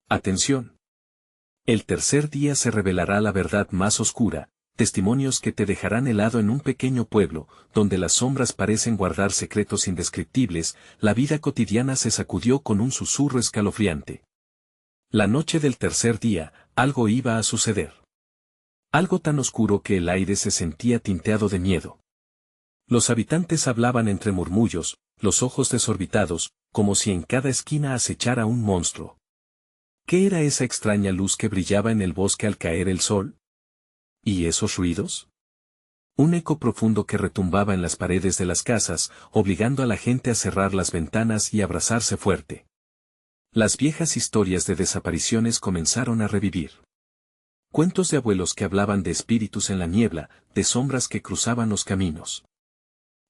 Atención. El tercer día se revelará la verdad más oscura, testimonios que te dejarán helado en un pequeño pueblo, donde las sombras parecen guardar secretos indescriptibles. La vida cotidiana se sacudió con un susurro escalofriante. La noche del tercer día, algo iba a suceder. Algo tan oscuro que el aire se sentía tinteado de miedo. Los habitantes hablaban entre murmullos, los ojos desorbitados, como si en cada esquina acechara un monstruo. ¿Qué era esa extraña luz que brillaba en el bosque al caer el sol? ¿Y esos ruidos? Un eco profundo que retumbaba en las paredes de las casas, obligando a la gente a cerrar las ventanas y abrazarse fuerte. Las viejas historias de desapariciones comenzaron a revivir. Cuentos de abuelos que hablaban de espíritus en la niebla, de sombras que cruzaban los caminos.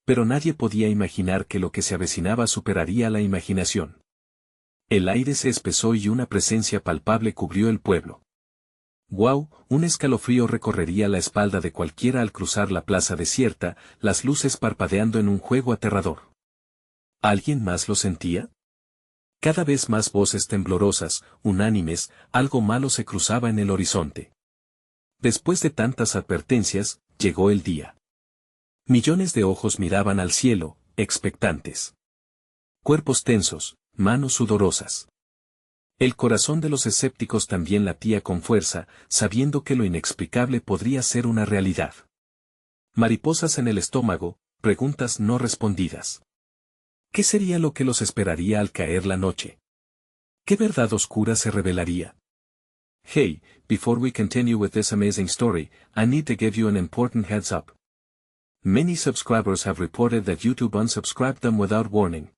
Pero nadie podía imaginar que lo que se avecinaba superaría la imaginación. El aire se espesó y una presencia palpable cubrió el pueblo. ¡Guau! Un escalofrío recorrería la espalda de cualquiera al cruzar la plaza desierta, las luces parpadeando en un juego aterrador. ¿Alguien más lo sentía? Cada vez más voces temblorosas, unánimes, algo malo se cruzaba en el horizonte. Después de tantas advertencias, llegó el día. Millones de ojos miraban al cielo, expectantes. Cuerpos tensos, manos sudorosas. El corazón de los escépticos también latía con fuerza, sabiendo que lo inexplicable podría ser una realidad. Mariposas en el estómago, preguntas no respondidas. ¿Qué sería lo que los esperaría al caer la noche? ¿Qué verdad oscura se revelaría? Hey, before we continue with this amazing story, I need to give you an important heads up. Many subscribers have reported that YouTube unsubscribed them without warning.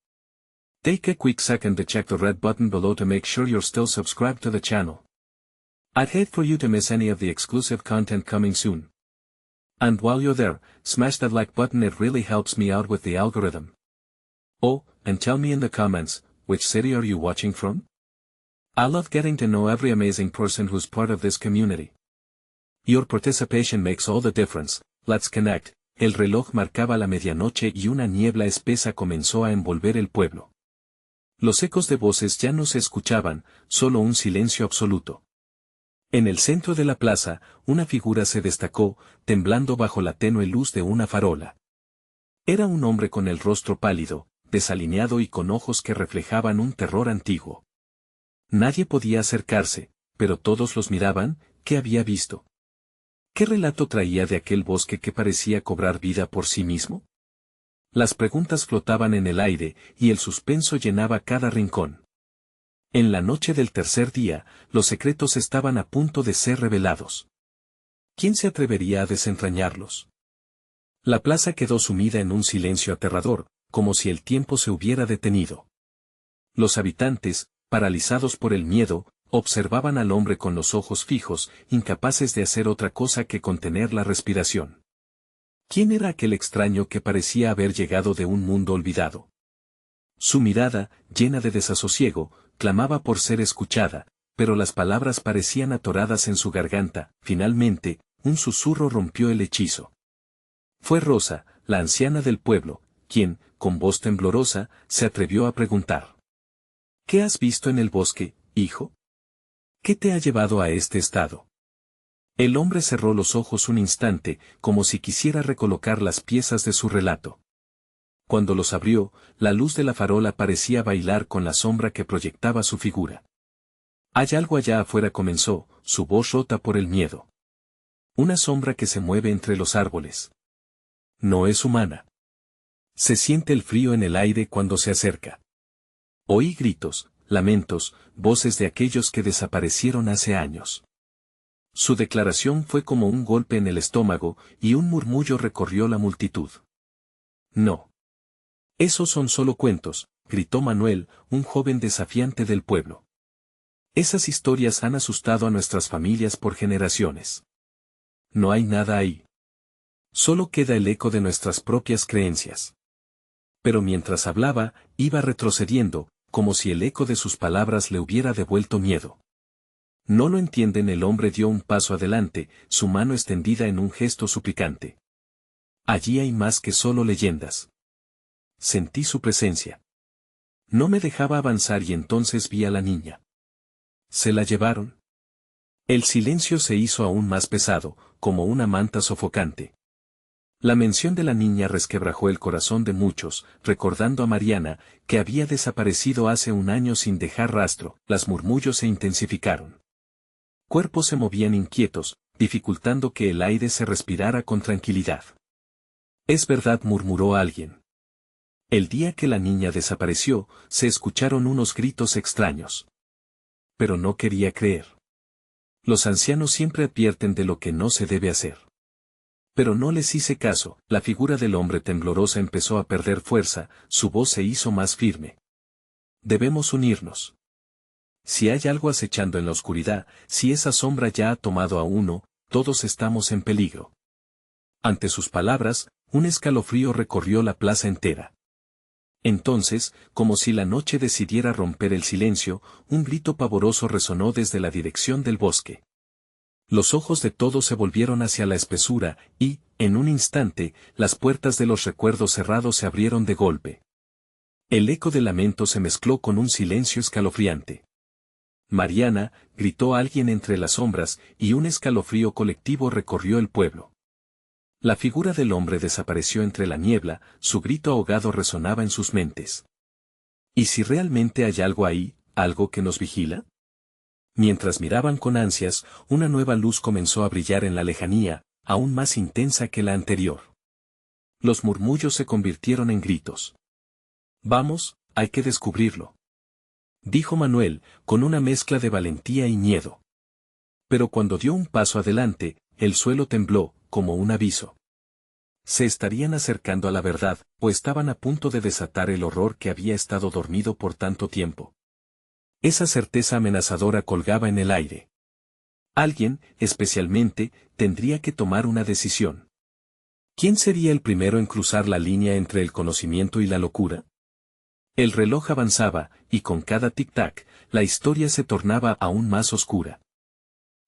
Take a quick second to check the red button below to make sure you're still subscribed to the channel. I'd hate for you to miss any of the exclusive content coming soon. And while you're there, smash that like button, it really helps me out with the algorithm. Oh, and tell me in the comments, which city are you watching from? I love getting to know every amazing person who's part of this community. Your participation makes all the difference. Let's connect. El reloj marcaba la medianoche y una niebla espesa comenzó a envolver el pueblo. Los ecos de voces ya no se escuchaban, solo un silencio absoluto. En el centro de la plaza, una figura se destacó, temblando bajo la tenue luz de una farola. Era un hombre con el rostro pálido, desalineado y con ojos que reflejaban un terror antiguo. Nadie podía acercarse, pero todos los miraban. ¿Qué había visto? ¿Qué relato traía de aquel bosque que parecía cobrar vida por sí mismo? Las preguntas flotaban en el aire, y el suspenso llenaba cada rincón. En la noche del tercer día, los secretos estaban a punto de ser revelados. ¿Quién se atrevería a desentrañarlos? La plaza quedó sumida en un silencio aterrador, como si el tiempo se hubiera detenido. Los habitantes, paralizados por el miedo, observaban al hombre con los ojos fijos, incapaces de hacer otra cosa que contener la respiración. ¿Quién era aquel extraño que parecía haber llegado de un mundo olvidado? Su mirada, llena de desasosiego, clamaba por ser escuchada, pero las palabras parecían atoradas en su garganta. Finalmente, un susurro rompió el hechizo. Fue Rosa, la anciana del pueblo, quien, con voz temblorosa, se atrevió a preguntar. ¿Qué has visto en el bosque, hijo? ¿Qué te ha llevado a este estado? El hombre cerró los ojos un instante, como si quisiera recolocar las piezas de su relato. Cuando los abrió, la luz de la farola parecía bailar con la sombra que proyectaba su figura. Hay algo allá afuera, comenzó, su voz rota por el miedo. Una sombra que se mueve entre los árboles. No es humana. Se siente el frío en el aire cuando se acerca. Oí gritos, lamentos, voces de aquellos que desaparecieron hace años. Su declaración fue como un golpe en el estómago, y un murmullo recorrió la multitud. No. Esos son solo cuentos, gritó Manuel, un joven desafiante del pueblo. Esas historias han asustado a nuestras familias por generaciones. No hay nada ahí. Solo queda el eco de nuestras propias creencias. Pero mientras hablaba, iba retrocediendo, como si el eco de sus palabras le hubiera devuelto miedo. No lo entienden. El hombre dio un paso adelante, su mano extendida en un gesto suplicante. Allí hay más que solo leyendas. Sentí su presencia. No me dejaba avanzar y entonces vi a la niña. ¿Se la llevaron? El silencio se hizo aún más pesado, como una manta sofocante. La mención de la niña resquebrajó el corazón de muchos, recordando a Mariana, que había desaparecido hace un año sin dejar rastro. Las murmullos se intensificaron. Cuerpos se movían inquietos, dificultando que el aire se respirara con tranquilidad. Es verdad, murmuró alguien. El día que la niña desapareció, se escucharon unos gritos extraños. Pero no quería creer. Los ancianos siempre advierten de lo que no se debe hacer. Pero no les hice caso. La figura del hombre temblorosa empezó a perder fuerza, su voz se hizo más firme. Debemos unirnos. Si hay algo acechando en la oscuridad, si esa sombra ya ha tomado a uno, todos estamos en peligro. Ante sus palabras, un escalofrío recorrió la plaza entera. Entonces, como si la noche decidiera romper el silencio, un grito pavoroso resonó desde la dirección del bosque. Los ojos de todos se volvieron hacia la espesura, y, en un instante, las puertas de los recuerdos cerrados se abrieron de golpe. El eco de lamento se mezcló con un silencio escalofriante. Mariana, gritó alguien entre las sombras, y un escalofrío colectivo recorrió el pueblo. La figura del hombre desapareció entre la niebla, su grito ahogado resonaba en sus mentes. ¿Y si realmente hay algo ahí, algo que nos vigila? Mientras miraban con ansias, una nueva luz comenzó a brillar en la lejanía, aún más intensa que la anterior. Los murmullos se convirtieron en gritos. Vamos, hay que descubrirlo, dijo Manuel, con una mezcla de valentía y miedo. Pero cuando dio un paso adelante, el suelo tembló, como un aviso. ¿Se estarían acercando a la verdad, o estaban a punto de desatar el horror que había estado dormido por tanto tiempo? Esa certeza amenazadora colgaba en el aire. Alguien, especialmente, tendría que tomar una decisión. ¿Quién sería el primero en cruzar la línea entre el conocimiento y la locura? El reloj avanzaba, y con cada tic-tac, la historia se tornaba aún más oscura.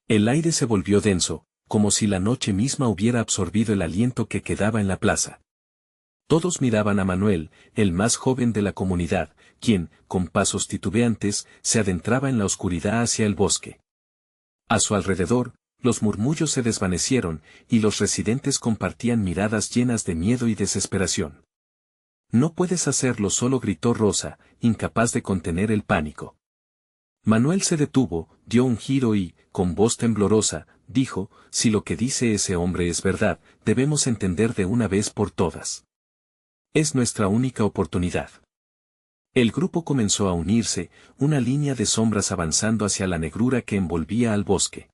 El aire se volvió denso, como si la noche misma hubiera absorbido el aliento que quedaba en la plaza. Todos miraban a Manuel, el más joven de la comunidad, quien, con pasos titubeantes, se adentraba en la oscuridad hacia el bosque. A su alrededor, los murmullos se desvanecieron, y los residentes compartían miradas llenas de miedo y desesperación. No puedes hacerlo solo, gritó Rosa, incapaz de contener el pánico. Manuel se detuvo, dio un giro y, con voz temblorosa, dijo, si lo que dice ese hombre es verdad, debemos entender de una vez por todas. Es nuestra única oportunidad. El grupo comenzó a unirse, una línea de sombras avanzando hacia la negrura que envolvía al bosque.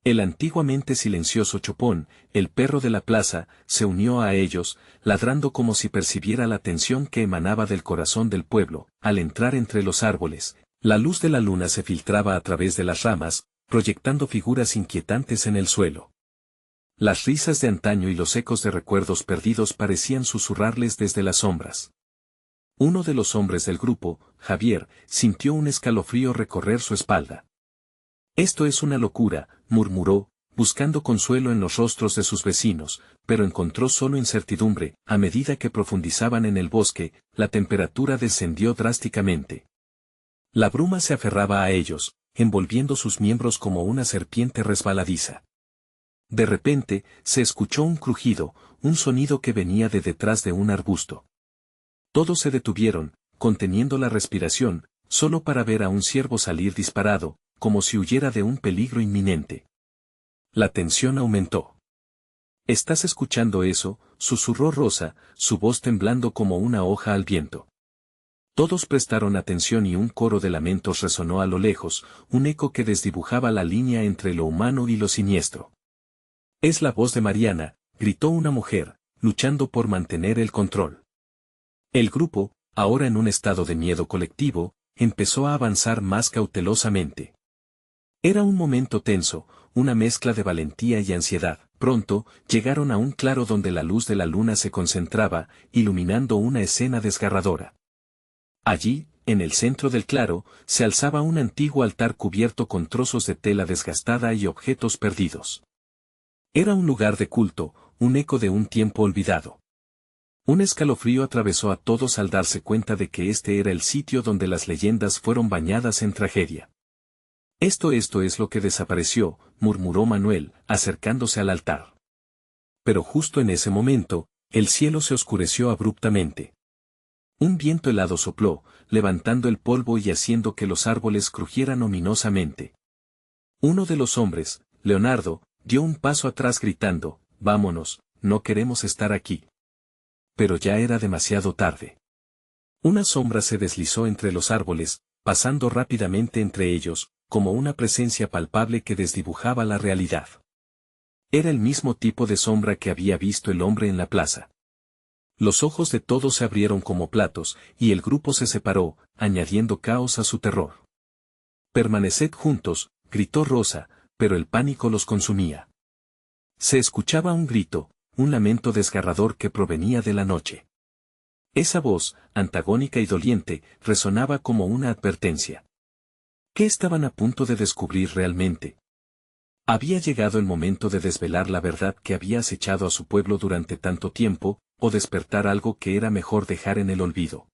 El antiguamente silencioso Chopón, el perro de la plaza, se unió a ellos, ladrando como si percibiera la tensión que emanaba del corazón del pueblo. Al entrar entre los árboles, la luz de la luna se filtraba a través de las ramas, proyectando figuras inquietantes en el suelo. Las risas de antaño y los ecos de recuerdos perdidos parecían susurrarles desde las sombras. Uno de los hombres del grupo, Javier, sintió un escalofrío recorrer su espalda. Esto es una locura, murmuró, buscando consuelo en los rostros de sus vecinos, pero encontró solo incertidumbre. A medida que profundizaban en el bosque, la temperatura descendió drásticamente. La bruma se aferraba a ellos, envolviendo sus miembros como una serpiente resbaladiza. De repente, se escuchó un crujido, un sonido que venía de detrás de un arbusto. Todos se detuvieron, conteniendo la respiración, solo para ver a un ciervo salir disparado, como si huyera de un peligro inminente. La tensión aumentó. ¿Estás escuchando eso?, susurró Rosa, su voz temblando como una hoja al viento. Todos prestaron atención y un coro de lamentos resonó a lo lejos, un eco que desdibujaba la línea entre lo humano y lo siniestro. Es la voz de Mariana, gritó una mujer, luchando por mantener el control. El grupo, ahora en un estado de miedo colectivo, empezó a avanzar más cautelosamente. Era un momento tenso, una mezcla de valentía y ansiedad. Pronto, llegaron a un claro donde la luz de la luna se concentraba, iluminando una escena desgarradora. Allí, en el centro del claro, se alzaba un antiguo altar cubierto con trozos de tela desgastada y objetos perdidos. Era un lugar de culto, un eco de un tiempo olvidado. Un escalofrío atravesó a todos al darse cuenta de que este era el sitio donde las leyendas fueron bañadas en tragedia. Esto es lo que desapareció, murmuró Manuel, acercándose al altar. Pero justo en ese momento, el cielo se oscureció abruptamente. Un viento helado sopló, levantando el polvo y haciendo que los árboles crujieran ominosamente. Uno de los hombres, Leonardo, dio un paso atrás gritando, «Vámonos, no queremos estar aquí». Pero ya era demasiado tarde. Una sombra se deslizó entre los árboles, pasando rápidamente entre ellos, como una presencia palpable que desdibujaba la realidad. Era el mismo tipo de sombra que había visto el hombre en la plaza. Los ojos de todos se abrieron como platos, y el grupo se separó, añadiendo caos a su terror. «Permaneced juntos», gritó Rosa, pero el pánico los consumía. Se escuchaba un grito, un lamento desgarrador que provenía de la noche. Esa voz, antagónica y doliente, resonaba como una advertencia. ¿Qué estaban a punto de descubrir realmente? ¿Había llegado el momento de desvelar la verdad que había acechado a su pueblo durante tanto tiempo, o despertar algo que era mejor dejar en el olvido?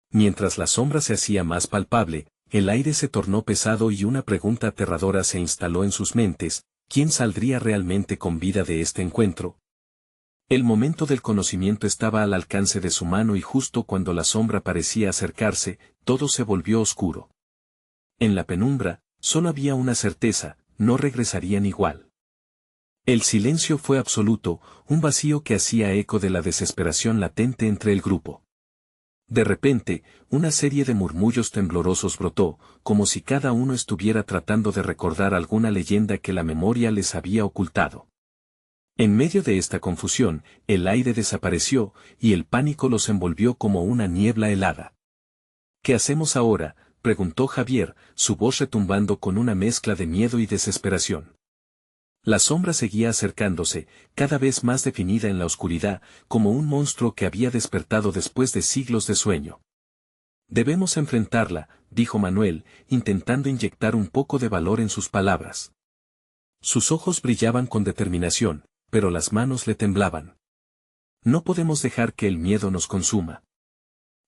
Mientras la sombra se hacía más palpable, el aire se tornó pesado y una pregunta aterradora se instaló en sus mentes: ¿quién saldría realmente con vida de este encuentro? El momento del conocimiento estaba al alcance de su mano y justo cuando la sombra parecía acercarse, todo se volvió oscuro. En la penumbra, solo había una certeza: no regresarían igual. El silencio fue absoluto, un vacío que hacía eco de la desesperación latente entre el grupo. De repente, una serie de murmullos temblorosos brotó, como si cada uno estuviera tratando de recordar alguna leyenda que la memoria les había ocultado. En medio de esta confusión, el aire desapareció, y el pánico los envolvió como una niebla helada. ¿Qué hacemos ahora?, preguntó Javier, su voz retumbando con una mezcla de miedo y desesperación. La sombra seguía acercándose, cada vez más definida en la oscuridad, como un monstruo que había despertado después de siglos de sueño. «Debemos enfrentarla», dijo Manuel, intentando inyectar un poco de valor en sus palabras. Sus ojos brillaban con determinación, pero las manos le temblaban. «No podemos dejar que el miedo nos consuma».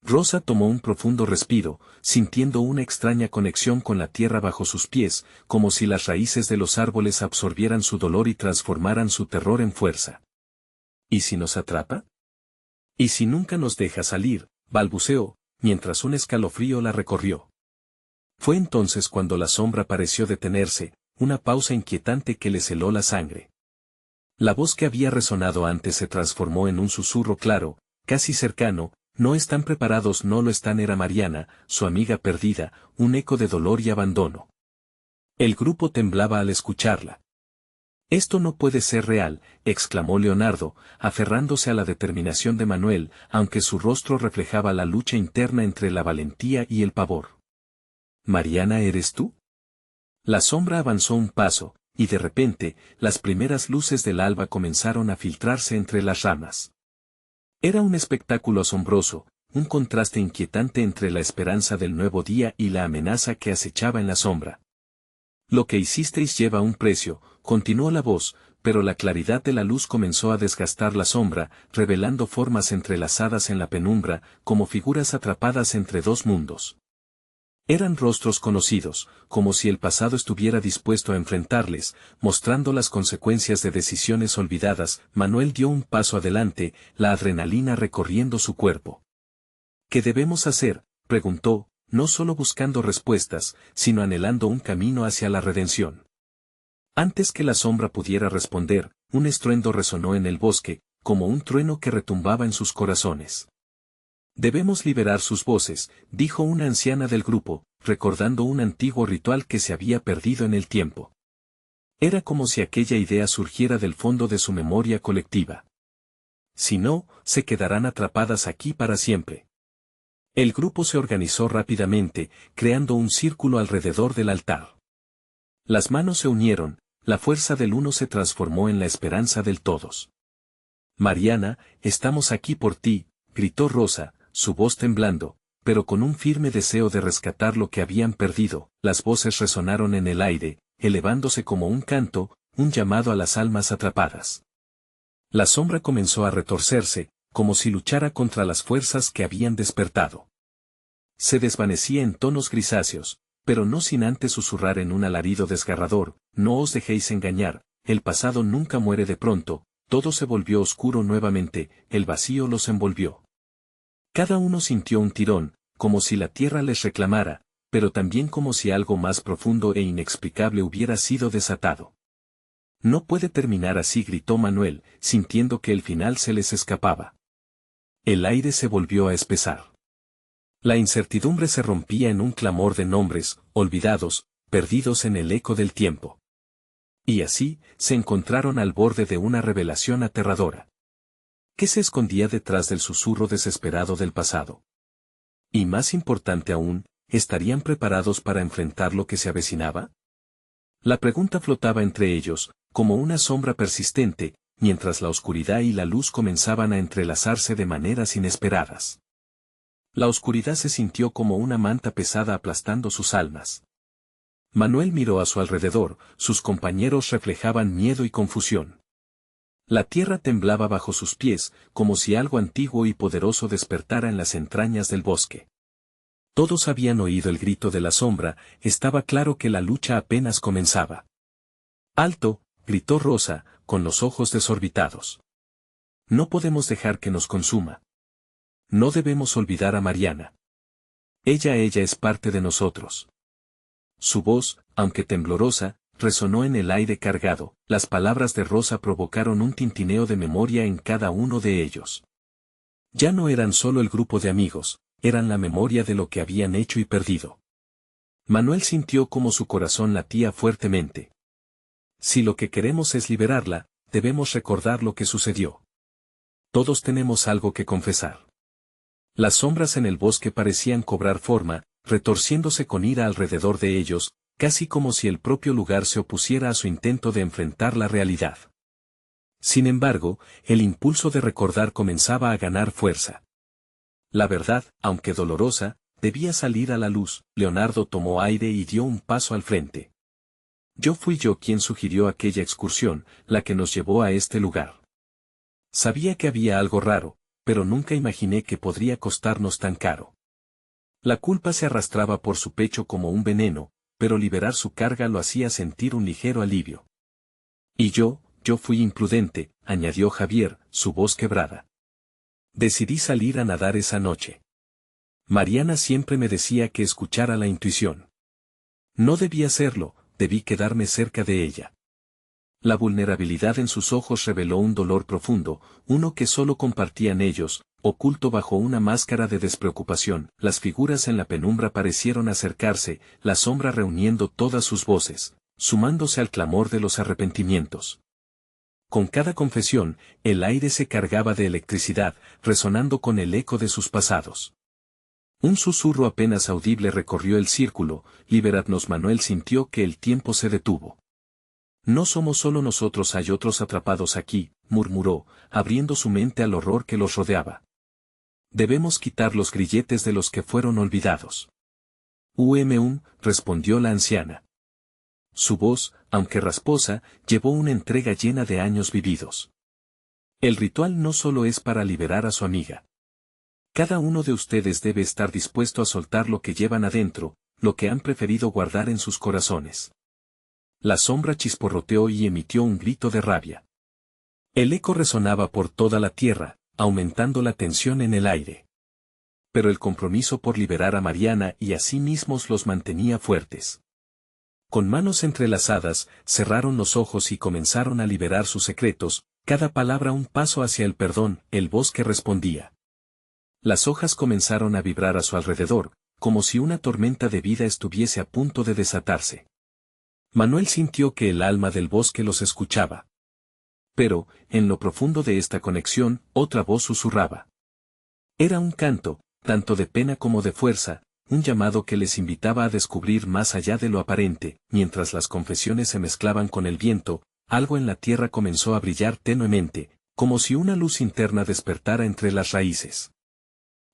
Rosa tomó un profundo respiro, sintiendo una extraña conexión con la tierra bajo sus pies, como si las raíces de los árboles absorbieran su dolor y transformaran su terror en fuerza. ¿Y si nos atrapa? ¿Y si nunca nos deja salir?, balbuceó, mientras un escalofrío la recorrió. Fue entonces cuando la sombra pareció detenerse, una pausa inquietante que le heló la sangre. La voz que había resonado antes se transformó en un susurro claro, casi cercano: «No están preparados, no lo están». Era Mariana, su amiga perdida, un eco de dolor y abandono. El grupo temblaba al escucharla. «Esto no puede ser real», exclamó Leonardo, aferrándose a la determinación de Manuel, aunque su rostro reflejaba la lucha interna entre la valentía y el pavor. «¿Mariana, eres tú?». La sombra avanzó un paso, y de repente, las primeras luces del alba comenzaron a filtrarse entre las ramas. Era un espectáculo asombroso, un contraste inquietante entre la esperanza del nuevo día y la amenaza que acechaba en la sombra. «Lo que hicisteis lleva un precio», continuó la voz, pero la claridad de la luz comenzó a desgastar la sombra, revelando formas entrelazadas en la penumbra, como figuras atrapadas entre dos mundos. Eran rostros conocidos, como si el pasado estuviera dispuesto a enfrentarles, mostrando las consecuencias de decisiones olvidadas. Manuel dio un paso adelante, la adrenalina recorriendo su cuerpo. «¿Qué debemos hacer?», preguntó, no solo buscando respuestas, sino anhelando un camino hacia la redención. Antes que la sombra pudiera responder, un estruendo resonó en el bosque, como un trueno que retumbaba en sus corazones. «Debemos liberar sus voces», dijo una anciana del grupo, recordando un antiguo ritual que se había perdido en el tiempo. Era como si aquella idea surgiera del fondo de su memoria colectiva. «Si no, se quedarán atrapadas aquí para siempre». El grupo se organizó rápidamente, creando un círculo alrededor del altar. Las manos se unieron, la fuerza del uno se transformó en la esperanza del todos. «Mariana, estamos aquí por ti», gritó Rosa, su voz temblando, pero con un firme deseo de rescatar lo que habían perdido. Las voces resonaron en el aire, elevándose como un canto, un llamado a las almas atrapadas. La sombra comenzó a retorcerse, como si luchara contra las fuerzas que habían despertado. Se desvanecía en tonos grisáceos, Pero no sin antes susurrar en un alarido desgarrador: no os dejéis engañar, el pasado nunca muere de pronto. Todo se volvió oscuro nuevamente, el vacío los envolvió. Cada uno sintió un tirón, como si la tierra les reclamara, pero también como si algo más profundo e inexplicable hubiera sido desatado. No puede terminar así, gritó Manuel, sintiendo que el final se les escapaba. El aire se volvió a espesar. La incertidumbre se rompía en un clamor de nombres, olvidados, perdidos en el eco del tiempo. Y así, se encontraron al borde de una revelación aterradora. ¿Qué se escondía detrás del susurro desesperado del pasado? Y más importante aún, ¿estarían preparados para enfrentar lo que se avecinaba? La pregunta flotaba entre ellos, como una sombra persistente, mientras la oscuridad y la luz comenzaban a entrelazarse de maneras inesperadas. La oscuridad se sintió como una manta pesada aplastando sus almas. Manuel miró a su alrededor, sus compañeros reflejaban miedo y confusión. La tierra temblaba bajo sus pies, como si algo antiguo y poderoso despertara en las entrañas del bosque. Todos habían oído el grito de la sombra, estaba claro que la lucha apenas comenzaba. ¡Alto!, gritó Rosa, con los ojos desorbitados. No podemos dejar que nos consuma. No debemos olvidar a Mariana. Ella es parte de nosotros. Su voz, aunque temblorosa, resonó en el aire cargado. Las palabras de Rosa provocaron un tintineo de memoria en cada uno de ellos. Ya no eran solo el grupo de amigos, eran la memoria de lo que habían hecho y perdido. Manuel sintió como su corazón latía fuertemente. Si lo que queremos es liberarla, debemos recordar lo que sucedió. Todos tenemos algo que confesar. Las sombras en el bosque parecían cobrar forma, retorciéndose con ira alrededor de ellos, casi como si el propio lugar se opusiera a su intento de enfrentar la realidad. Sin embargo, el impulso de recordar comenzaba a ganar fuerza. La verdad, aunque dolorosa, debía salir a la luz. Leonardo tomó aire y dio un paso al frente. Fui yo quien sugirió aquella excursión, la que nos llevó a este lugar. Sabía que había algo raro, pero nunca imaginé que podría costarnos tan caro. La culpa se arrastraba por su pecho como un veneno, pero liberar su carga lo hacía sentir un ligero alivio. Y yo fui imprudente, añadió Javier, su voz quebrada. Decidí salir a nadar esa noche. Mariana siempre me decía que escuchara la intuición. No debí hacerlo, debí quedarme cerca de ella. La vulnerabilidad en sus ojos reveló un dolor profundo, uno que solo compartían ellos, oculto bajo una máscara de despreocupación. Las figuras en la penumbra parecieron acercarse, la sombra reuniendo todas sus voces, sumándose al clamor de los arrepentimientos. Con cada confesión, el aire se cargaba de electricidad, resonando con el eco de sus pasados. Un susurro apenas audible recorrió el círculo: liberadnos. Manuel sintió que el tiempo se detuvo. No somos solo nosotros, hay otros atrapados aquí, murmuró, abriendo su mente al horror que los rodeaba. Debemos quitar los grilletes de los que fueron olvidados. Respondió la anciana. Su voz, aunque rasposa, llevó una entrega llena de años vividos. El ritual no solo es para liberar a su amiga. Cada uno de ustedes debe estar dispuesto a soltar lo que llevan adentro, lo que han preferido guardar en sus corazones. La sombra chisporroteó y emitió un grito de rabia. El eco resonaba por toda la tierra, aumentando la tensión en el aire. Pero el compromiso por liberar a Mariana y a sí mismos los mantenía fuertes. Con manos entrelazadas, cerraron los ojos y comenzaron a liberar sus secretos, cada palabra un paso hacia el perdón. El bosque respondía. Las hojas comenzaron a vibrar a su alrededor, como si una tormenta de vida estuviese a punto de desatarse. Manuel sintió que el alma del bosque los escuchaba. Pero, en lo profundo de esta conexión, otra voz susurraba. Era un canto, tanto de pena como de fuerza, un llamado que les invitaba a descubrir más allá de lo aparente. Mientras las confesiones se mezclaban con el viento, algo en la tierra comenzó a brillar tenuemente, como si una luz interna despertara entre las raíces.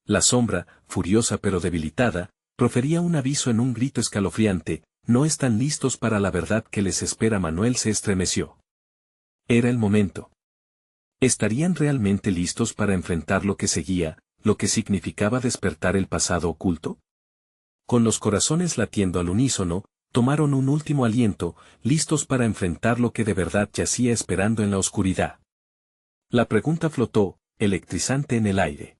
La sombra, furiosa pero debilitada, profería un aviso en un grito escalofriante: no están listos para la verdad que les espera. Manuel se estremeció. Era el momento. ¿Estarían realmente listos para enfrentar lo que seguía, lo que significaba despertar el pasado oculto? Con los corazones latiendo al unísono, tomaron un último aliento, listos para enfrentar lo que de verdad yacía esperando en la oscuridad. La pregunta flotó, electrizante en el aire.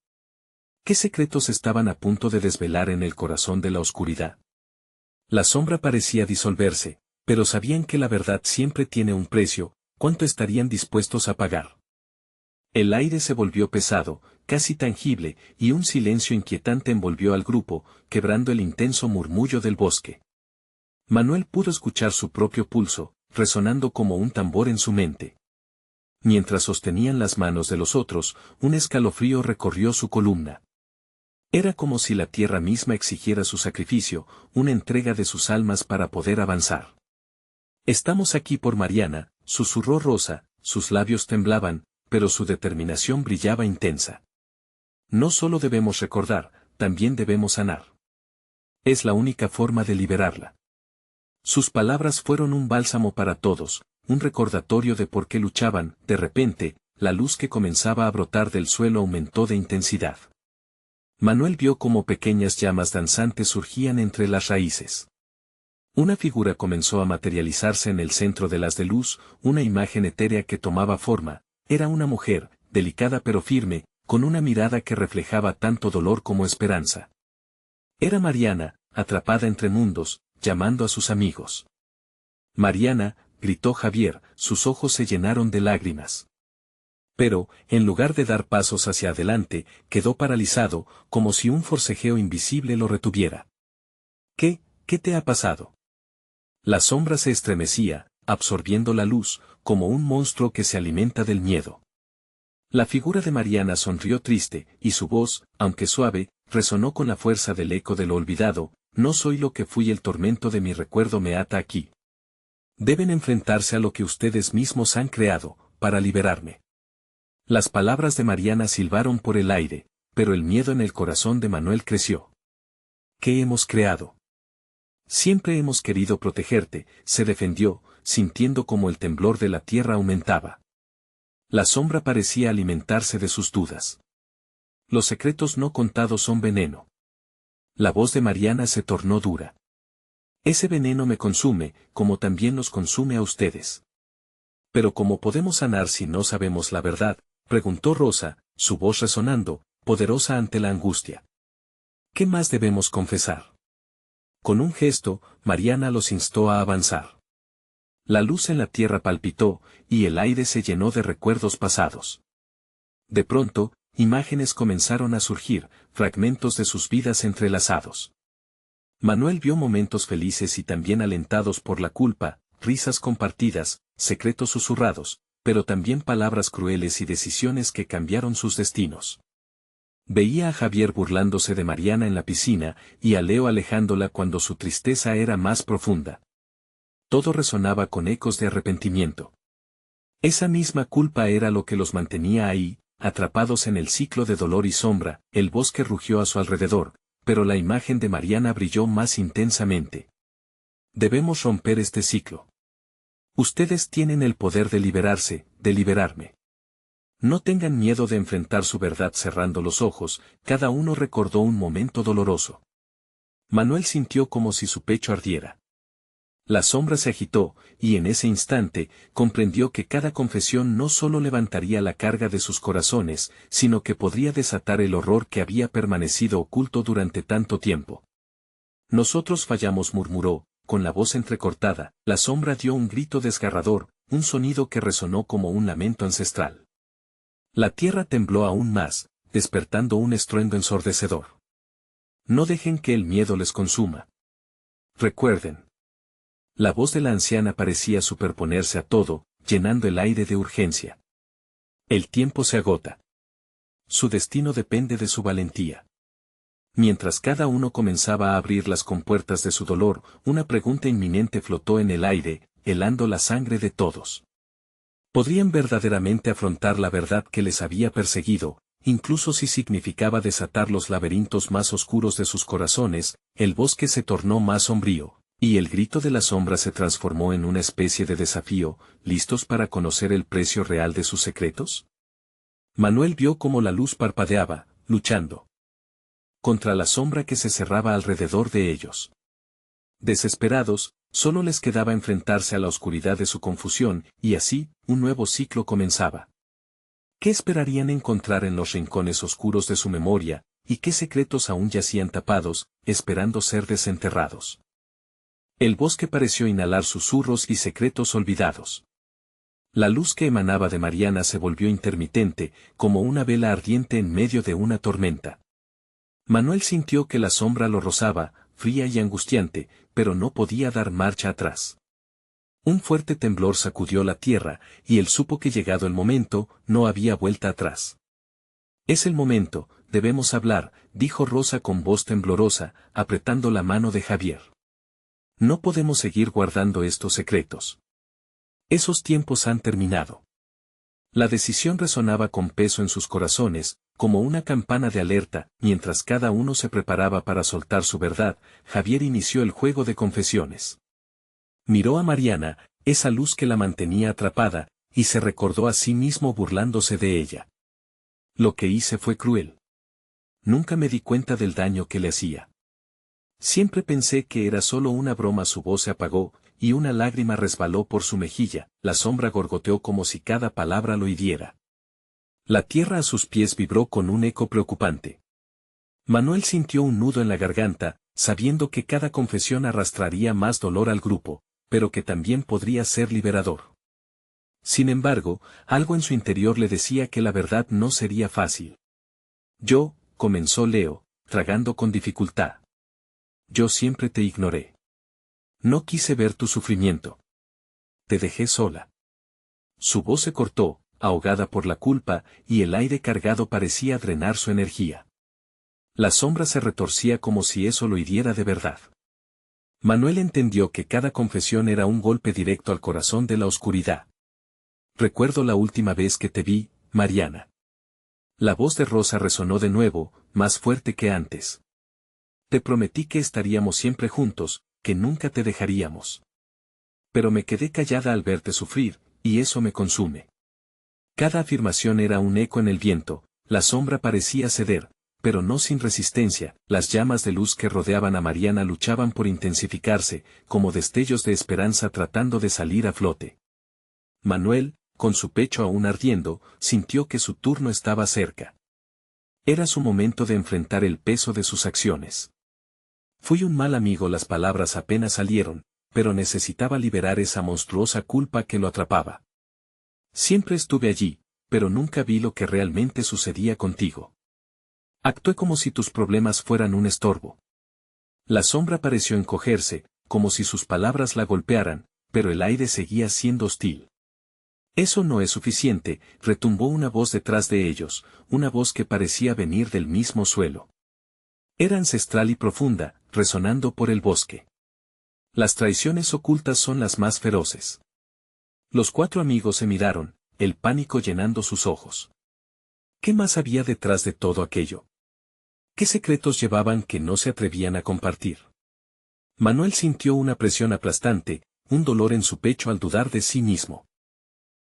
¿Qué secretos estaban a punto de desvelar en el corazón de la oscuridad? La sombra parecía disolverse, pero sabían que la verdad siempre tiene un precio. ¿Cuánto estarían dispuestos a pagar? El aire se volvió pesado, casi tangible, y un silencio inquietante envolvió al grupo, quebrando el intenso murmullo del bosque. Manuel pudo escuchar su propio pulso, resonando como un tambor en su mente. Mientras sostenían las manos de los otros, un escalofrío recorrió su columna. Era como si la tierra misma exigiera su sacrificio, una entrega de sus almas para poder avanzar. Estamos aquí por Mariana, susurró Rosa, sus labios temblaban, pero su determinación brillaba intensa. No solo debemos recordar, también debemos sanar. Es la única forma de liberarla. Sus palabras fueron un bálsamo para todos, un recordatorio de por qué luchaban. De repente, la luz que comenzaba a brotar del suelo aumentó de intensidad. Manuel vio cómo pequeñas llamas danzantes surgían entre las raíces. Una figura comenzó a materializarse en el centro de las de luz, una imagen etérea que tomaba forma. Era una mujer, delicada pero firme, con una mirada que reflejaba tanto dolor como esperanza. Era Mariana, atrapada entre mundos, llamando a sus amigos. Mariana, gritó Javier, sus ojos se llenaron de lágrimas. Pero, en lugar de dar pasos hacia adelante, quedó paralizado, como si un forcejeo invisible lo retuviera. ¿Qué te ha pasado? La sombra se estremecía, absorbiendo la luz, como un monstruo que se alimenta del miedo. La figura de Mariana sonrió triste, y su voz, aunque suave, resonó con la fuerza del eco de lo olvidado. No soy lo que fui, el tormento de mi recuerdo me ata aquí. Deben enfrentarse a lo que ustedes mismos han creado, para liberarme. Las palabras de Mariana silbaron por el aire, pero el miedo en el corazón de Manuel creció. ¿Qué hemos creado? Siempre hemos querido protegerte, se defendió, sintiendo como el temblor de la tierra aumentaba. La sombra parecía alimentarse de sus dudas. Los secretos no contados son veneno. La voz de Mariana se tornó dura. Ese veneno me consume, como también nos consume a ustedes. Pero ¿cómo podemos sanar si no sabemos la verdad?, preguntó Rosa, su voz resonando, poderosa ante la angustia. ¿Qué más debemos confesar? Con un gesto, Mariana los instó a avanzar. La luz en la tierra palpitó, y el aire se llenó de recuerdos pasados. De pronto, imágenes comenzaron a surgir, fragmentos de sus vidas entrelazados. Manuel vio momentos felices y también alentados por la culpa, risas compartidas, secretos susurrados, pero también palabras crueles y decisiones que cambiaron sus destinos. Veía a Javier burlándose de Mariana en la piscina, y a Leo alejándola cuando su tristeza era más profunda. Todo resonaba con ecos de arrepentimiento. Esa misma culpa era lo que los mantenía ahí, atrapados en el ciclo de dolor y sombra. El bosque rugió a su alrededor, pero la imagen de Mariana brilló más intensamente. Debemos romper este ciclo. Ustedes tienen el poder de liberarse, de liberarme. No tengan miedo de enfrentar su verdad cerrando los ojos. Cada uno recordó un momento doloroso. Manuel sintió como si su pecho ardiera. La sombra se agitó, y en ese instante, comprendió que cada confesión no solo levantaría la carga de sus corazones, sino que podría desatar el horror que había permanecido oculto durante tanto tiempo. Nosotros fallamos, murmuró, con la voz entrecortada. La sombra dio un grito desgarrador, un sonido que resonó como un lamento ancestral. La tierra tembló aún más, despertando un estruendo ensordecedor. No dejen que el miedo les consuma. Recuerden. La voz de la anciana parecía superponerse a todo, llenando el aire de urgencia. El tiempo se agota. Su destino depende de su valentía. Mientras cada uno comenzaba a abrir las compuertas de su dolor, una pregunta inminente flotó en el aire, helando la sangre de todos. ¿Podrían verdaderamente afrontar la verdad que les había perseguido, incluso si significaba desatar los laberintos más oscuros de sus corazones? El bosque se tornó más sombrío, y el grito de la sombra se transformó en una especie de desafío. ¿Listos para conocer el precio real de sus secretos? Manuel vio cómo la luz parpadeaba, luchando. contra la sombra que se cerraba alrededor de ellos. Desesperados, solo les quedaba enfrentarse a la oscuridad de su confusión, y así, un nuevo ciclo comenzaba. ¿Qué esperarían encontrar en los rincones oscuros de su memoria, y qué secretos aún yacían tapados, esperando ser desenterrados? El bosque pareció inhalar susurros y secretos olvidados. La luz que emanaba de Mariana se volvió intermitente, como una vela ardiente en medio de una tormenta. Manuel sintió que la sombra lo rozaba, fría y angustiante, pero no podía dar marcha atrás. Un fuerte temblor sacudió la tierra, y él supo que llegado el momento, no había vuelta atrás. Es el momento, debemos hablar, dijo Rosa con voz temblorosa, apretando la mano de Javier. No podemos seguir guardando estos secretos. Esos tiempos han terminado. La decisión resonaba con peso en sus corazones, como una campana de alerta, mientras cada uno se preparaba para soltar su verdad, Javier inició el juego de confesiones. Miró a Mariana, esa luz que la mantenía atrapada, y se recordó a sí mismo burlándose de ella. Lo que hice fue cruel. Nunca me di cuenta del daño que le hacía. Siempre pensé que era solo una broma. Su voz se apagó, y una lágrima resbaló por su mejilla, la sombra gorgoteó como si cada palabra lo hiriera. La tierra a sus pies vibró con un eco preocupante. Manuel sintió un nudo en la garganta, sabiendo que cada confesión arrastraría más dolor al grupo, pero que también podría ser liberador. Sin embargo, algo en su interior le decía que la verdad no sería fácil. Yo, comenzó Leo, tragando con dificultad. Yo siempre te ignoré. No quise ver tu sufrimiento. Te dejé sola. Su voz se cortó, ahogada por la culpa, y el aire cargado parecía drenar su energía. La sombra se retorcía como si eso lo hiriera de verdad. Manuel entendió que cada confesión era un golpe directo al corazón de la oscuridad. Recuerdo la última vez que te vi, Mariana. La voz de Rosa resonó de nuevo, más fuerte que antes. Te prometí que estaríamos siempre juntos, que nunca te dejaríamos. Pero me quedé callada al verte sufrir, y eso me consume. Cada afirmación era un eco en el viento, la sombra parecía ceder, pero no sin resistencia, las llamas de luz que rodeaban a Mariana luchaban por intensificarse, como destellos de esperanza tratando de salir a flote. Manuel, con su pecho aún ardiendo, sintió que su turno estaba cerca. Era su momento de enfrentar el peso de sus acciones. Fui un mal amigo, las palabras apenas salieron, pero necesitaba liberar esa monstruosa culpa que lo atrapaba. Siempre estuve allí, pero nunca vi lo que realmente sucedía contigo. Actué como si tus problemas fueran un estorbo. La sombra pareció encogerse, como si sus palabras la golpearan, pero el aire seguía siendo hostil. Eso no es suficiente, retumbó una voz detrás de ellos, una voz que parecía venir del mismo suelo. Era ancestral y profunda, resonando por el bosque. Las traiciones ocultas son las más feroces. Los cuatro amigos se miraron, el pánico llenando sus ojos. ¿Qué más había detrás de todo aquello? ¿Qué secretos llevaban que no se atrevían a compartir? Manuel sintió una presión aplastante, un dolor en su pecho al dudar de sí mismo.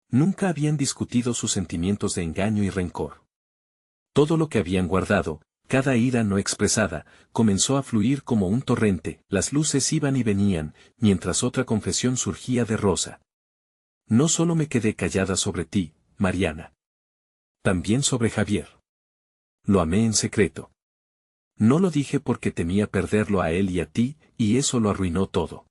Nunca habían discutido sus sentimientos de engaño y rencor. Todo lo que habían guardado, cada ira no expresada, comenzó a fluir como un torrente, las luces iban y venían, mientras otra confesión surgía de Rosa. No solo me quedé callada sobre ti, Mariana. También sobre Javier. Lo amé en secreto. No lo dije porque temía perderlo a él y a ti, y eso lo arruinó todo.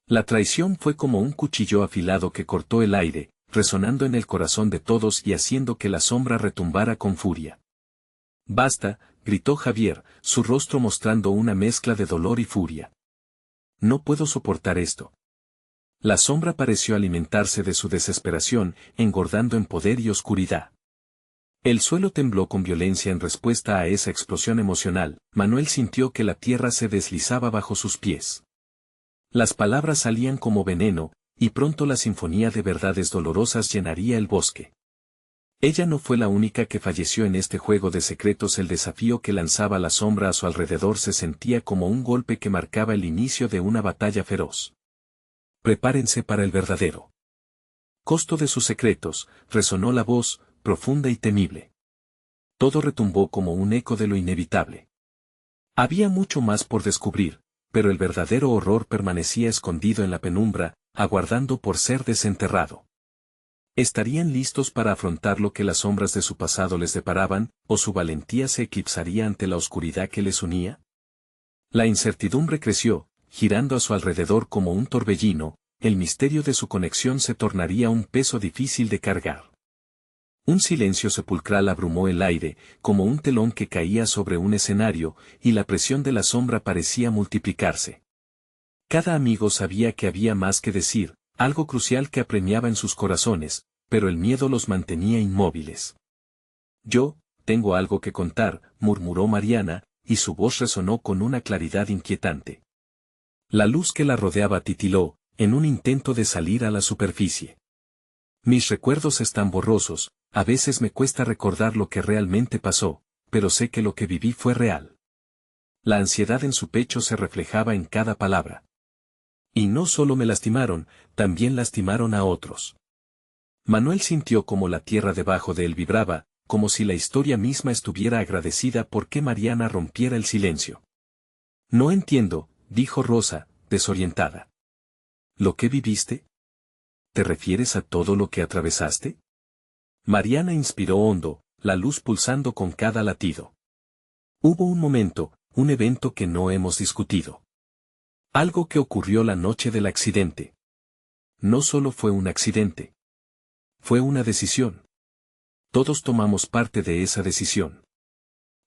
La traición fue como un cuchillo afilado que cortó el aire, resonando en el corazón de todos y haciendo que la sombra retumbara con furia. Basta, gritó Javier, su rostro mostrando una mezcla de dolor y furia. No puedo soportar esto. La sombra pareció alimentarse de su desesperación, engordando en poder y oscuridad. El suelo tembló con violencia en respuesta a esa explosión emocional. Manuel sintió que la tierra se deslizaba bajo sus pies. Las palabras salían como veneno, y pronto la sinfonía de verdades dolorosas llenaría el bosque. Ella no fue la única que falleció en este juego de secretos. El desafío que lanzaba la sombra a su alrededor se sentía como un golpe que marcaba el inicio de una batalla feroz. Prepárense para el verdadero costo de sus secretos, resonó la voz, profunda y temible. Todo retumbó como un eco de lo inevitable. Había mucho más por descubrir, pero el verdadero horror permanecía escondido en la penumbra, aguardando por ser desenterrado. ¿Estarían listos para afrontar lo que las sombras de su pasado les deparaban, o su valentía se eclipsaría ante la oscuridad que les unía? La incertidumbre creció, girando a su alrededor como un torbellino, el misterio de su conexión se tornaría un peso difícil de cargar. Un silencio sepulcral abrumó el aire, como un telón que caía sobre un escenario, y la presión de la sombra parecía multiplicarse. Cada amigo sabía que había más que decir, algo crucial que apremiaba en sus corazones, pero el miedo los mantenía inmóviles. Yo, tengo algo que contar, murmuró Mariana, y su voz resonó con una claridad inquietante. La luz que la rodeaba titiló, en un intento de salir a la superficie. Mis recuerdos están borrosos, a veces me cuesta recordar lo que realmente pasó, pero sé que lo que viví fue real. La ansiedad en su pecho se reflejaba en cada palabra. Y no solo me lastimaron, también lastimaron a otros. Manuel sintió como la tierra debajo de él vibraba, como si la historia misma estuviera agradecida por que Mariana rompiera el silencio. No entiendo, dijo Rosa, desorientada. ¿Lo que viviste? ¿Te refieres a todo lo que atravesaste? Mariana inspiró hondo, la luz pulsando con cada latido. Hubo un momento, un evento que no hemos discutido. Algo que ocurrió la noche del accidente. No solo fue un accidente. Fue una decisión. Todos tomamos parte de esa decisión.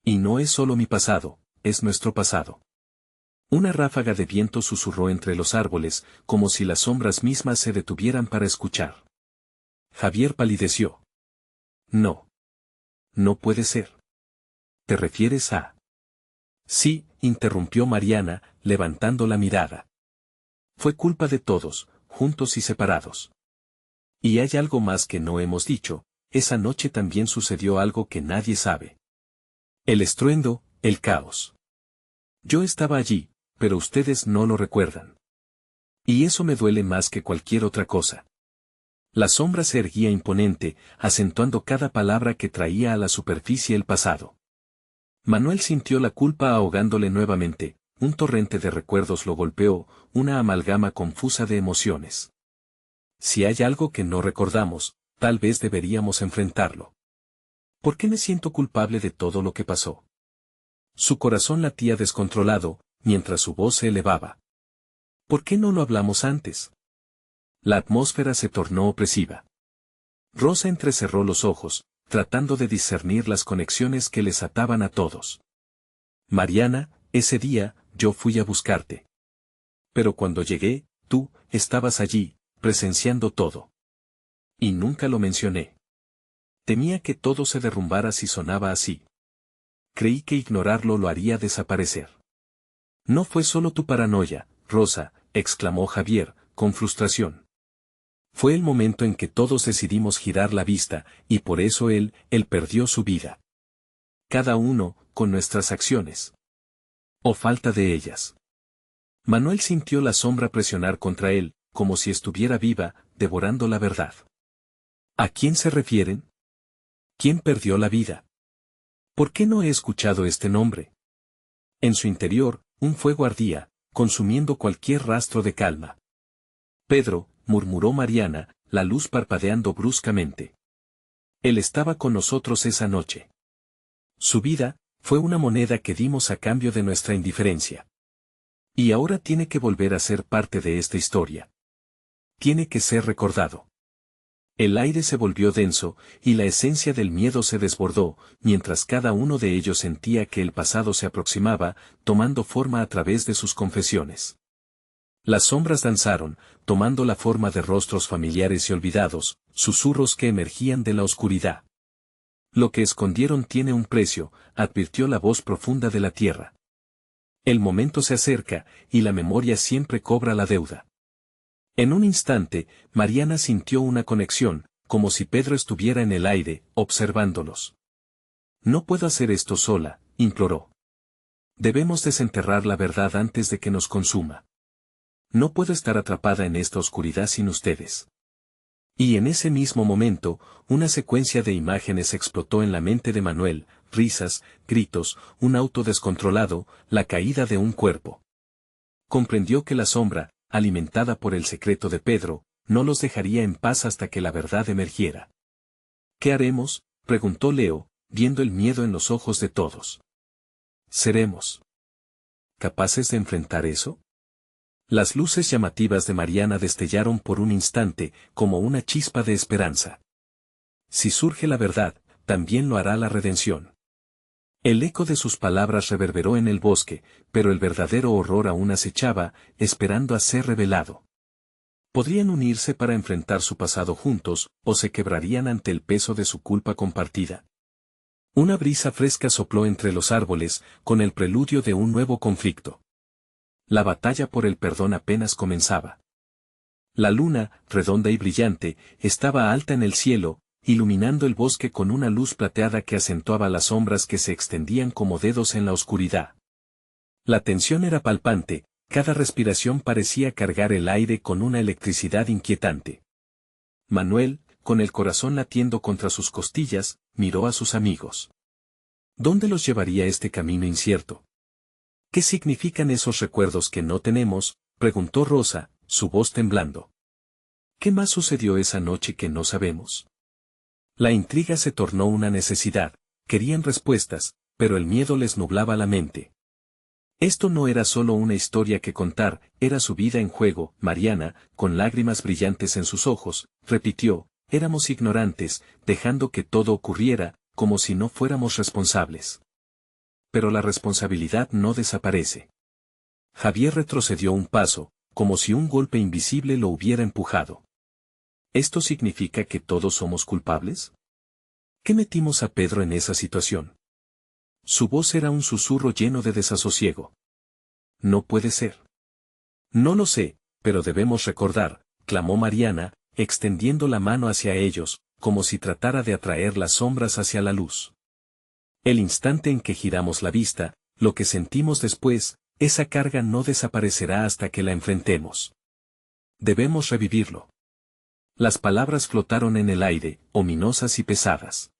Y no es solo mi pasado, es nuestro pasado. Una ráfaga de viento susurró entre los árboles, como si las sombras mismas se detuvieran para escuchar. Javier palideció. No. No puede ser. ¿Te refieres a...? Sí, interrumpió Mariana, levantando la mirada. Fue culpa de todos, juntos y separados. Y hay algo más que no hemos dicho, esa noche también sucedió algo que nadie sabe. El estruendo, el caos. Yo estaba allí, pero ustedes no lo recuerdan. Y eso me duele más que cualquier otra cosa. La sombra se erguía imponente, acentuando cada palabra que traía a la superficie el pasado. Manuel sintió la culpa ahogándole nuevamente, un torrente de recuerdos lo golpeó, una amalgama confusa de emociones. Si hay algo que no recordamos, tal vez deberíamos enfrentarlo. ¿Por qué me siento culpable de todo lo que pasó? Su corazón latía descontrolado, mientras su voz se elevaba. ¿Por qué no lo hablamos antes? La atmósfera se tornó opresiva. Rosa entrecerró los ojos, tratando de discernir las conexiones que les ataban a todos. Mariana, ese día, yo fui a buscarte. Pero cuando llegué, tú, estabas allí, presenciando todo. Y nunca lo mencioné. Temía que todo se derrumbara si sonaba así. Creí que ignorarlo lo haría desaparecer. No fue solo tu paranoia, Rosa, exclamó Javier, con frustración. Fue el momento en que todos decidimos girar la vista, y por eso él perdió su vida. Cada uno, con nuestras acciones. O falta de ellas. Manuel sintió la sombra presionar contra él, como si estuviera viva, devorando la verdad. ¿A quién se refieren? ¿Quién perdió la vida? ¿Por qué no he escuchado este nombre? En su interior, un fuego ardía, consumiendo cualquier rastro de calma. Pedro, murmuró Mariana, la luz parpadeando bruscamente. Él estaba con nosotros esa noche. Su vida, fue una moneda que dimos a cambio de nuestra indiferencia. Y ahora tiene que volver a ser parte de esta historia. Tiene que ser recordado. El aire se volvió denso, y la esencia del miedo se desbordó, mientras cada uno de ellos sentía que el pasado se aproximaba, tomando forma a través de sus confesiones. Las sombras danzaron, tomando la forma de rostros familiares y olvidados, susurros que emergían de la oscuridad. Lo que escondieron tiene un precio, advirtió la voz profunda de la tierra. El momento se acerca, y la memoria siempre cobra la deuda. En un instante, Mariana sintió una conexión, como si Pedro estuviera en el aire, observándolos. No puedo hacer esto sola, imploró. Debemos desenterrar la verdad antes de que nos consuma. No puedo estar atrapada en esta oscuridad sin ustedes. Y en ese mismo momento, una secuencia de imágenes explotó en la mente de Manuel, risas, gritos, un auto descontrolado, la caída de un cuerpo. Comprendió que la sombra, alimentada por el secreto de Pedro, no los dejaría en paz hasta que la verdad emergiera. ¿Qué haremos?, preguntó Leo, viendo el miedo en los ojos de todos. ¿Seremos capaces de enfrentar eso? Las luces llamativas de Mariana destellaron por un instante, como una chispa de esperanza. Si surge la verdad, también lo hará la redención. El eco de sus palabras reverberó en el bosque, pero el verdadero horror aún acechaba, esperando a ser revelado. Podrían unirse para enfrentar su pasado juntos, o se quebrarían ante el peso de su culpa compartida. Una brisa fresca sopló entre los árboles, con el preludio de un nuevo conflicto. La batalla por el perdón apenas comenzaba. La luna, redonda y brillante, estaba alta en el cielo, iluminando el bosque con una luz plateada que acentuaba las sombras que se extendían como dedos en la oscuridad. La tensión era palpante, cada respiración parecía cargar el aire con una electricidad inquietante. Manuel, con el corazón latiendo contra sus costillas, miró a sus amigos. ¿Dónde los llevaría este camino incierto? ¿Qué significan esos recuerdos que no tenemos?, preguntó Rosa, su voz temblando. ¿Qué más sucedió esa noche que no sabemos? La intriga se tornó una necesidad, querían respuestas, pero el miedo les nublaba la mente. Esto no era solo una historia que contar, era su vida en juego. Mariana, con lágrimas brillantes en sus ojos, repitió, éramos ignorantes, dejando que todo ocurriera, como si no fuéramos responsables. Pero la responsabilidad no desaparece. Javier retrocedió un paso, como si un golpe invisible lo hubiera empujado. ¿Esto significa que todos somos culpables? ¿Qué metimos a Pedro en esa situación? Su voz era un susurro lleno de desasosiego. No puede ser. No lo sé, pero debemos recordar, clamó Mariana, extendiendo la mano hacia ellos, como si tratara de atraer las sombras hacia la luz. El instante en que giramos la vista, lo que sentimos después, esa carga no desaparecerá hasta que la enfrentemos. Debemos revivirlo. Las palabras flotaron en el aire, ominosas y pesadas.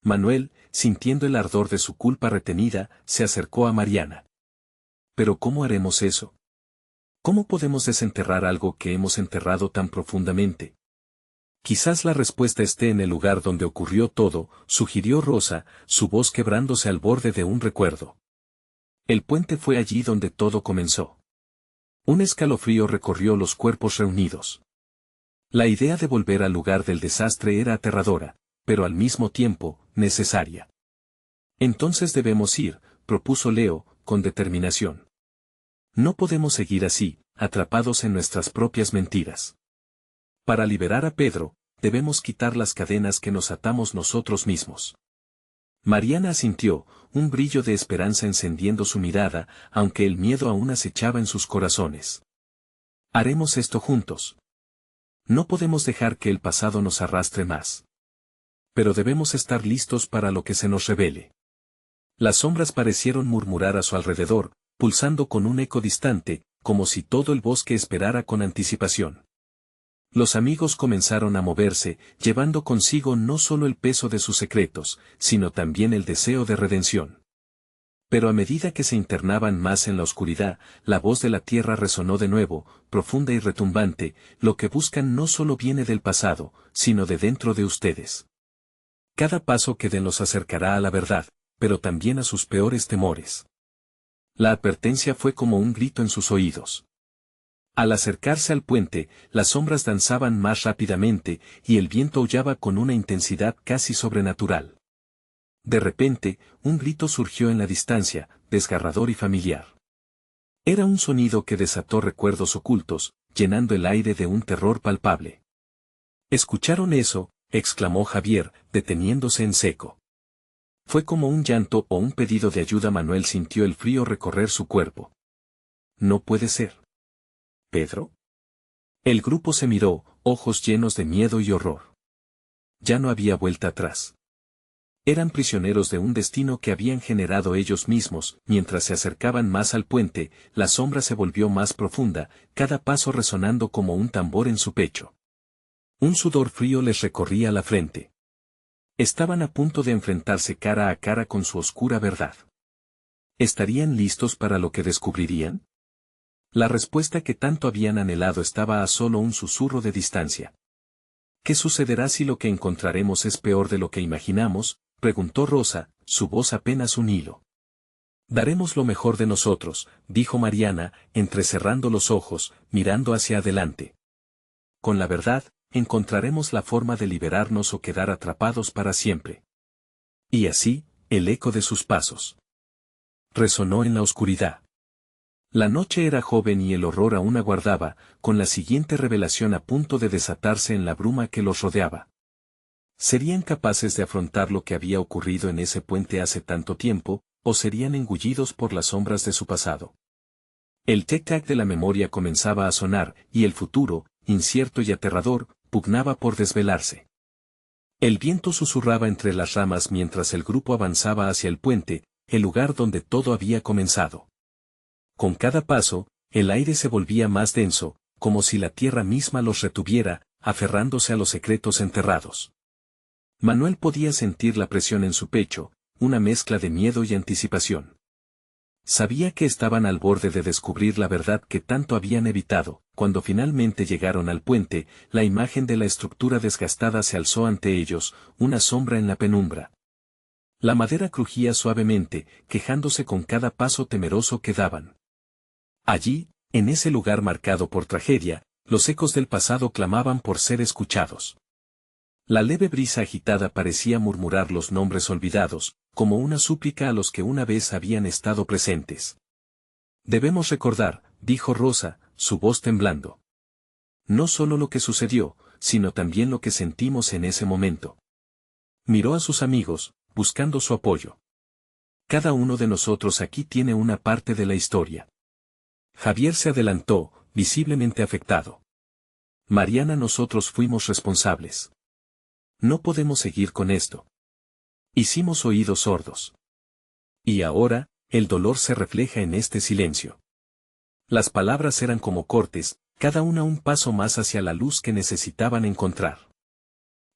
Manuel, sintiendo el ardor de su culpa retenida, se acercó a Mariana. ¿Pero cómo haremos eso? ¿Cómo podemos desenterrar algo que hemos enterrado tan profundamente? Quizás la respuesta esté en el lugar donde ocurrió todo, sugirió Rosa, su voz quebrándose al borde de un recuerdo. El puente fue allí donde todo comenzó. Un escalofrío recorrió los cuerpos reunidos. La idea de volver al lugar del desastre era aterradora, pero al mismo tiempo, necesaria. Entonces debemos ir, propuso Leo, con determinación. No podemos seguir así, atrapados en nuestras propias mentiras. Para liberar a Pedro, debemos quitar las cadenas que nos atamos nosotros mismos. Mariana asintió, un brillo de esperanza encendiendo su mirada, aunque el miedo aún acechaba en sus corazones. Haremos esto juntos. No podemos dejar que el pasado nos arrastre más. Pero debemos estar listos para lo que se nos revele. Las sombras parecieron murmurar a su alrededor, pulsando con un eco distante, como si todo el bosque esperara con anticipación. Los amigos comenzaron a moverse, llevando consigo no solo el peso de sus secretos, sino también el deseo de redención. Pero a medida que se internaban más en la oscuridad, la voz de la tierra resonó de nuevo, profunda y retumbante, lo que buscan no solo viene del pasado, sino de dentro de ustedes. Cada paso que den los acercará a la verdad, pero también a sus peores temores. La advertencia fue como un grito en sus oídos. Al acercarse al puente, las sombras danzaban más rápidamente, y el viento aullaba con una intensidad casi sobrenatural. De repente, un grito surgió en la distancia, desgarrador y familiar. Era un sonido que desató recuerdos ocultos, llenando el aire de un terror palpable. ¿Escucharon eso?, exclamó Javier, deteniéndose en seco. Fue como un llanto o un pedido de ayuda. Manuel sintió el frío recorrer su cuerpo. No puede ser. ¿Pedro? El grupo se miró, ojos llenos de miedo y horror. Ya no había vuelta atrás. Eran prisioneros de un destino que habían generado ellos mismos. Mientras se acercaban más al puente, la sombra se volvió más profunda, cada paso resonando como un tambor en su pecho. Un sudor frío les recorría la frente. Estaban a punto de enfrentarse cara a cara con su oscura verdad. ¿Estarían listos para lo que descubrirían? La respuesta que tanto habían anhelado estaba a solo un susurro de distancia. ¿Qué sucederá si lo que encontraremos es peor de lo que imaginamos?, preguntó Rosa, su voz apenas un hilo. Daremos lo mejor de nosotros, dijo Mariana, entrecerrando los ojos, mirando hacia adelante. Con la verdad, encontraremos la forma de liberarnos o quedar atrapados para siempre. Y así, el eco de sus pasos resonó en la oscuridad. La noche era joven y el horror aún aguardaba, con la siguiente revelación a punto de desatarse en la bruma que los rodeaba. ¿Serían capaces de afrontar lo que había ocurrido en ese puente hace tanto tiempo, o serían engullidos por las sombras de su pasado? El tic-tac de la memoria comenzaba a sonar, y el futuro, incierto y aterrador, pugnaba por desvelarse. El viento susurraba entre las ramas mientras el grupo avanzaba hacia el puente, el lugar donde todo había comenzado. Con cada paso, el aire se volvía más denso, como si la tierra misma los retuviera, aferrándose a los secretos enterrados. Manuel podía sentir la presión en su pecho, una mezcla de miedo y anticipación. Sabía que estaban al borde de descubrir la verdad que tanto habían evitado. Cuando finalmente llegaron al puente, la imagen de la estructura desgastada se alzó ante ellos, una sombra en la penumbra. La madera crujía suavemente, quejándose con cada paso temeroso que daban. Allí, en ese lugar marcado por tragedia, los ecos del pasado clamaban por ser escuchados. La leve brisa agitada parecía murmurar los nombres olvidados, como una súplica a los que una vez habían estado presentes. Debemos recordar, dijo Rosa, su voz temblando. No solo lo que sucedió, sino también lo que sentimos en ese momento. Miró a sus amigos, buscando su apoyo. Cada uno de nosotros aquí tiene una parte de la historia. Javier se adelantó, visiblemente afectado. Mariana, nosotros fuimos responsables. No podemos seguir con esto. Hicimos oídos sordos. Y ahora, el dolor se refleja en este silencio. Las palabras eran como cortes, cada una un paso más hacia la luz que necesitaban encontrar.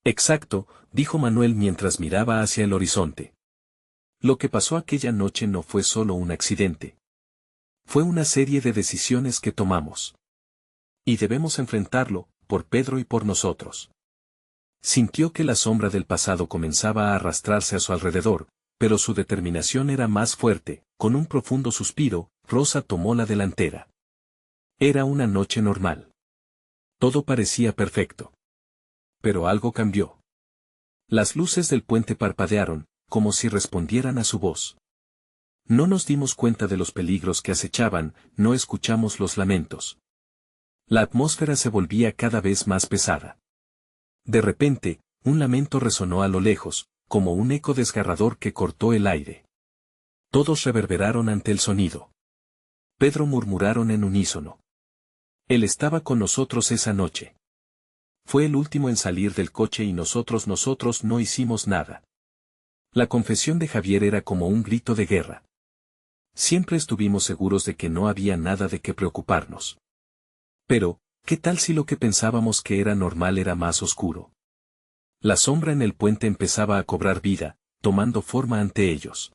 Exacto, dijo Manuel mientras miraba hacia el horizonte. Lo que pasó aquella noche no fue solo un accidente. Fue una serie de decisiones que tomamos. Y debemos enfrentarlo, por Pedro y por nosotros. Sintió que la sombra del pasado comenzaba a arrastrarse a su alrededor, pero su determinación era más fuerte. Con un profundo suspiro, Rosa tomó la delantera. Era una noche normal. Todo parecía perfecto. Pero algo cambió. Las luces del puente parpadearon, como si respondieran a su voz. No nos dimos cuenta de los peligros que acechaban, no escuchamos los lamentos. La atmósfera se volvía cada vez más pesada. De repente, un lamento resonó a lo lejos, como un eco desgarrador que cortó el aire. Todos reverberaron ante el sonido. Pedro murmuraron en unísono. Él estaba con nosotros esa noche. Fue el último en salir del coche y nosotros no hicimos nada. La confesión de Javier era como un grito de guerra. Siempre estuvimos seguros de que no había nada de qué preocuparnos. Pero, ¿qué tal si lo que pensábamos que era normal era más oscuro? La sombra en el puente empezaba a cobrar vida, tomando forma ante ellos.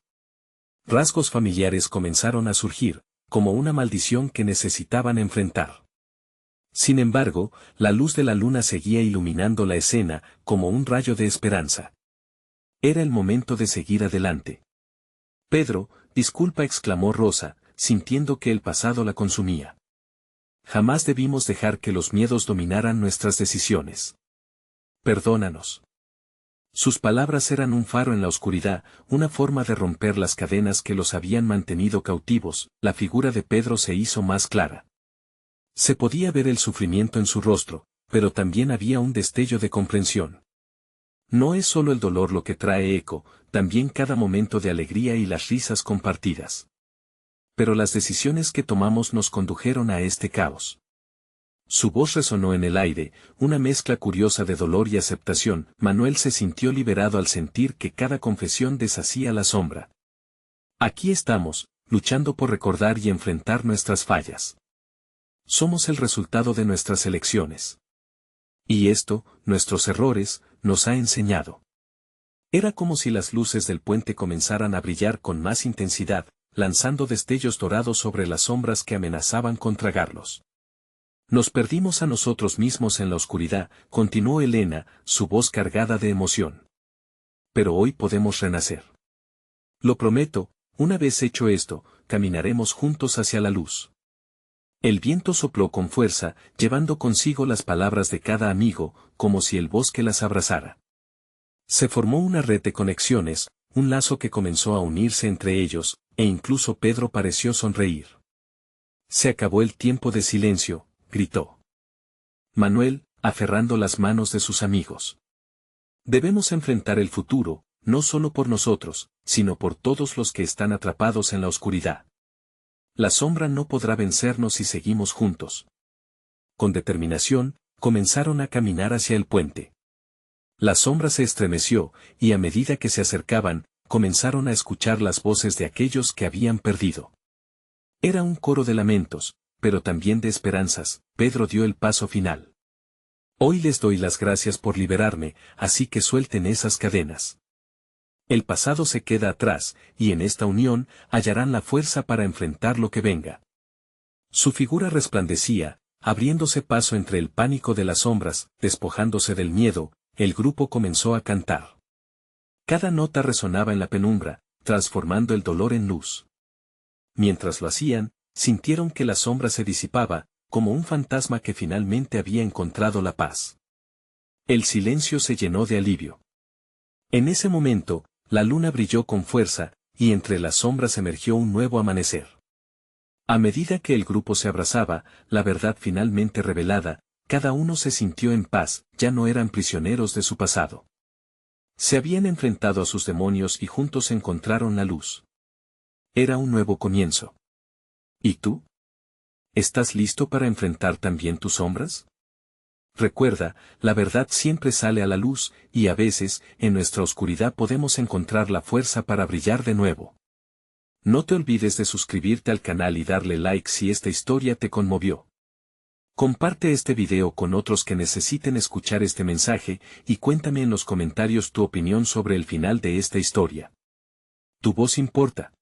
Rasgos familiares comenzaron a surgir, como una maldición que necesitaban enfrentar. Sin embargo, la luz de la luna seguía iluminando la escena, como un rayo de esperanza. Era el momento de seguir adelante. Pedro, disculpa, exclamó Rosa, sintiendo que el pasado la consumía. Jamás debimos dejar que los miedos dominaran nuestras decisiones. Perdónanos. Sus palabras eran un faro en la oscuridad, una forma de romper las cadenas que los habían mantenido cautivos. La figura de Pedro se hizo más clara. Se podía ver el sufrimiento en su rostro, pero también había un destello de comprensión. No es solo el dolor lo que trae eco, también cada momento de alegría y las risas compartidas. Pero las decisiones que tomamos nos condujeron a este caos. Su voz resonó en el aire, una mezcla curiosa de dolor y aceptación. Manuel se sintió liberado al sentir que cada confesión deshacía la sombra. Aquí estamos, luchando por recordar y enfrentar nuestras fallas. Somos el resultado de nuestras elecciones. Y esto, nuestros errores, nos ha enseñado. Era como si las luces del puente comenzaran a brillar con más intensidad, lanzando destellos dorados sobre las sombras que amenazaban con tragarlos. Nos perdimos a nosotros mismos en la oscuridad, continuó Elena, su voz cargada de emoción. Pero hoy podemos renacer. Lo prometo, una vez hecho esto, caminaremos juntos hacia la luz. El viento sopló con fuerza, llevando consigo las palabras de cada amigo, como si el bosque las abrazara. Se formó una red de conexiones, un lazo que comenzó a unirse entre ellos, e incluso Pedro pareció sonreír. Se acabó el tiempo de silencio, gritó Manuel, aferrando las manos de sus amigos. Debemos enfrentar el futuro, no solo por nosotros, sino por todos los que están atrapados en la oscuridad. La sombra no podrá vencernos si seguimos juntos. Con determinación, comenzaron a caminar hacia el puente. La sombra se estremeció, y a medida que se acercaban, comenzaron a escuchar las voces de aquellos que habían perdido. Era un coro de lamentos, pero también de esperanzas. Pedro dio el paso final. Hoy les doy las gracias por liberarme, así que suelten esas cadenas. El pasado se queda atrás, y en esta unión, hallarán la fuerza para enfrentar lo que venga. Su figura resplandecía, abriéndose paso entre el pánico de las sombras, despojándose del miedo, el grupo comenzó a cantar. Cada nota resonaba en la penumbra, transformando el dolor en luz. Mientras lo hacían, sintieron que la sombra se disipaba, como un fantasma que finalmente había encontrado la paz. El silencio se llenó de alivio. En ese momento, la luna brilló con fuerza, y entre las sombras emergió un nuevo amanecer. A medida que el grupo se abrazaba, la verdad finalmente revelada, cada uno se sintió en paz, ya no eran prisioneros de su pasado. Se habían enfrentado a sus demonios y juntos encontraron la luz. Era un nuevo comienzo. ¿Y tú? ¿Estás listo para enfrentar también tus sombras? Recuerda, la verdad siempre sale a la luz, y a veces, en nuestra oscuridad podemos encontrar la fuerza para brillar de nuevo. No te olvides de suscribirte al canal y darle like si esta historia te conmovió. Comparte este video con otros que necesiten escuchar este mensaje, y cuéntame en los comentarios tu opinión sobre el final de esta historia. Tu voz importa.